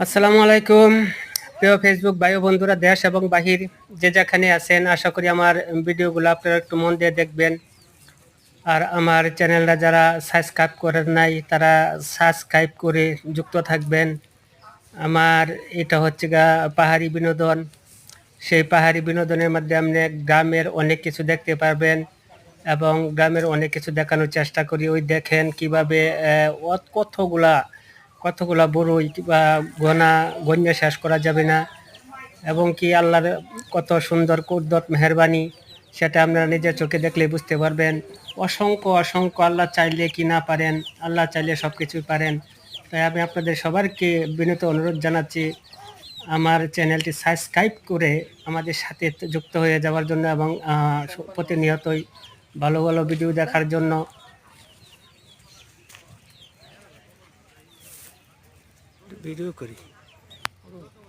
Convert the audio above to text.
আসসালামু আলাইকুম। প্রিয় ফেসবুক ভাই ও বন্ধুরা, দেশ এবং বাহির যে যেখানে আছেন, আশা করি আমার ভিডিওগুলো আপনারা একটু মন দিয়ে দেখবেন। আর আমার চ্যানেলটা যারা সাবস্ক্রাইব করেন নাই তারা সাবস্ক্রাইব করে যুক্ত থাকবেন। আমার এটা হচ্ছে গা পাহাড়ি বিনোদন। সেই পাহাড়ি বিনোদনের মধ্যে আপনি গ্রামের অনেক কিছু দেখতে পারবেন এবং গ্রামের অনেক কিছু দেখানোর চেষ্টা করি। ওই দেখেন কিভাবে কতগুলা কতগুলা বড়ই বা গন্যা শেষ করা যাবে না, এবং কি আল্লাহর কত সুন্দর কুদরত মেহেরবানি, সেটা আপনারা নিজের চোখে দেখলে বুঝতে পারবেন। অসংখ্য অসংখ্য, আল্লাহ চাইলে কি না পারেন, আল্লাহ চাইলে সব কিছুই পারেন। তাই আমি আপনাদের সবারকে বিনীত অনুরোধ জানাচ্ছি আমার চ্যানেলটি সাবস্ক্রাইব করে আমাদের সাথে যুক্ত হয়ে যাওয়ার জন্য, এবং প্রতিনিয়তই ভালো ভালো ভিডিও দেখার জন্য। ভিডিও করি।